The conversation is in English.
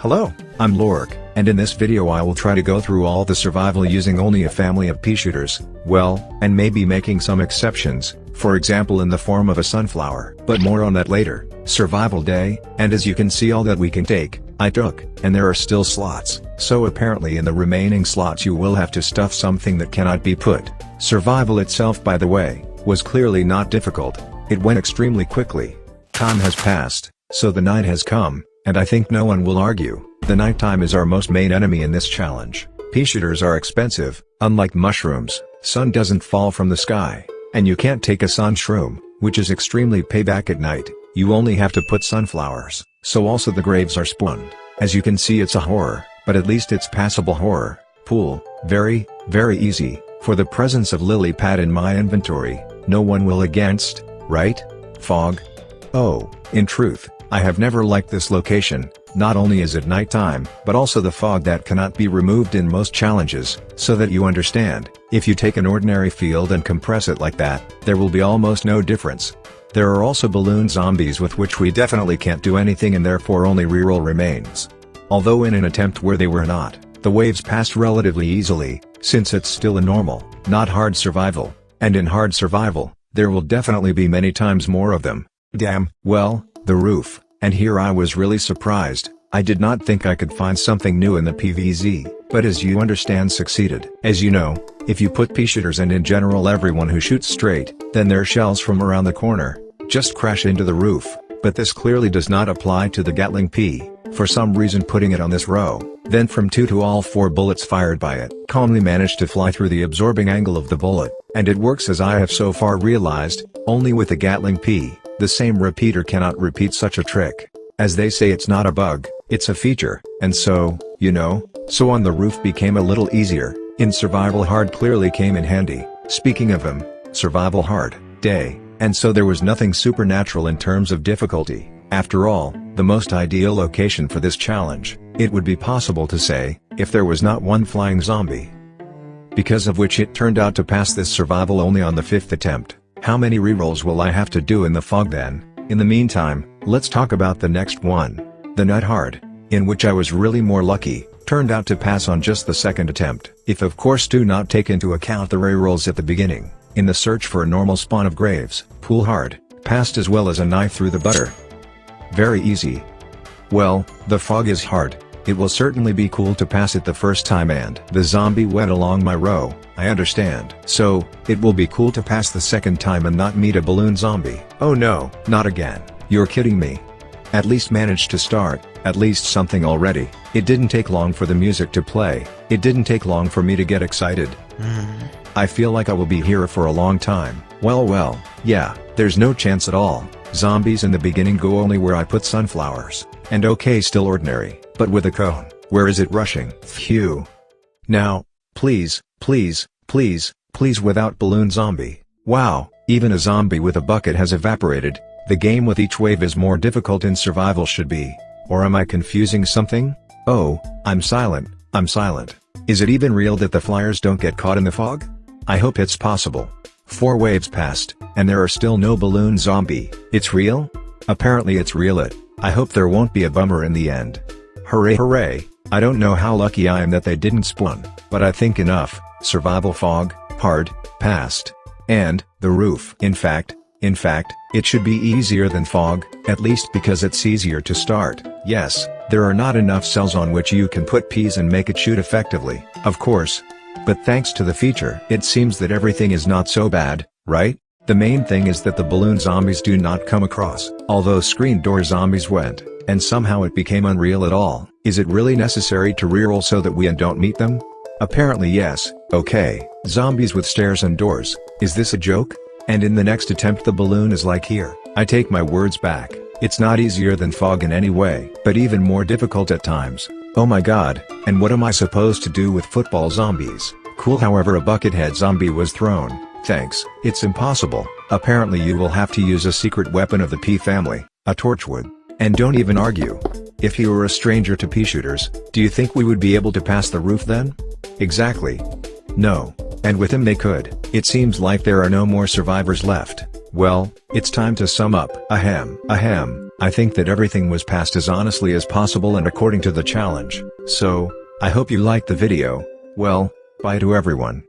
Hello, I'm Lork, and in this video I will try to go through all the survival using only a family of Peashooters, well, and maybe making some exceptions, for example in the form of a sunflower. But more on that later. Survival day, and as you can see all that we can take, I took, and there are still slots, so apparently in the remaining slots you will have to stuff something that cannot be put. Survival itself, by the way, was clearly not difficult. It went extremely quickly. Time has passed, so the night has come. And I think no one will argue, the nighttime is our most main enemy in this challenge. Peashooters are expensive, unlike mushrooms, sun doesn't fall from the sky, and you can't take a sun shroom, which is extremely payback at night. You only have to put sunflowers, so also the graves are spawned. As you can see, it's a horror, but at least it's passable horror. Pool, very easy, for the presence of lily pad in my inventory, no one will against, right? Fog? Oh, in truth, I have never liked this location. Not only is it nighttime, but also the fog that cannot be removed in most challenges, so that you understand, if you take an ordinary field and compress it like that, there will be almost no difference. There are also balloon zombies with which we definitely can't do anything and therefore only reroll remains. Although in an attempt where they were not, the waves passed relatively easily, since it's still a normal, not hard survival, and in hard survival, there will definitely be many times more of them. Damn, well, the roof, and here I was really surprised. I did not think I could find something new in the PvZ, but as you understand succeeded. As you know, if you put Peashooters and in general everyone who shoots straight, then their shells from around the corner just crash into the roof, but this clearly does not apply to the Gatling P, for some reason putting it on this row, then from 2 to all 4 bullets fired by it calmly managed to fly through the absorbing angle of the bullet, and it works as I have so far realized, only with the Gatling P. The same repeater cannot repeat such a trick. As they say, it's not a bug, it's a feature, and so, so on the roof became a little easier. In survival hard clearly came in handy. Speaking of them, survival hard, day, and so there was nothing supernatural in terms of difficulty. After all, the most ideal location for this challenge, it would be possible to say, if there was not one flying zombie. Because of which it turned out to pass this survival only on the 5th attempt. How many rerolls will I have to do in the fog then? In the meantime, let's talk about the next one. The night hard, in which I was really more lucky, turned out to pass on just the 2nd attempt. If of course do not take into account the rerolls at the beginning. In the search for a normal spawn of graves, pool hard, passed as well as a knife through the butter. Very easy. Well, the fog is hard. It will certainly be cool to pass it the first time and the zombie went along my row, I understand. So, it will be cool to pass the 2nd time and not meet a balloon zombie. Oh no, not again. You're kidding me. At least managed to start, at least something already. It didn't take long for the music to play, it didn't take long for me to get excited. I feel like I will be here for a long time. Well, yeah, there's no chance at all. Zombies in the beginning go only where I put sunflowers, and okay still ordinary, but with a cone, where is it rushing? Phew. Now, please without balloon zombie. Wow, even a zombie with a bucket has evaporated. The game with each wave is more difficult in survival should be. Or am I confusing something? Oh, I'm silent. Is it even real that the flyers don't get caught in the fog? I hope it's possible. 4 waves passed, and there are still no balloon zombie. It's real? Apparently it's real. I hope there won't be a bummer in the end. Hooray. I don't know how lucky I am that they didn't spawn, but I think enough. Survival fog, hard, passed. And, the roof. In fact, it should be easier than fog, at least because it's easier to start. Yes, there are not enough cells on which you can put peas and make it shoot effectively, of course. But thanks to the feature, it seems that everything is not so bad, right? The main thing is that the balloon zombies do not come across, although screen door zombies went, and somehow it became unreal at all. Is it really necessary to reroll so that we don't meet them? Apparently yes. Okay, zombies with stairs and doors, is this a joke? And in the next attempt the balloon is like here. I take my words back, it's not easier than fog in any way, but even more difficult at times. Oh my god, and what am I supposed to do with football zombies? Cool, however a buckethead zombie was thrown, thanks. It's impossible. Apparently you will have to use a secret weapon of the P family, a torchwood. And don't even argue. If he were a stranger to Peashooters, do you think we would be able to pass the roof then? Exactly. No. And with him they could. It seems like there are no more survivors left. Well, it's time to sum up. Ahem. I think that everything was passed as honestly as possible and according to the challenge. So, I hope you liked the video. Well, bye to everyone.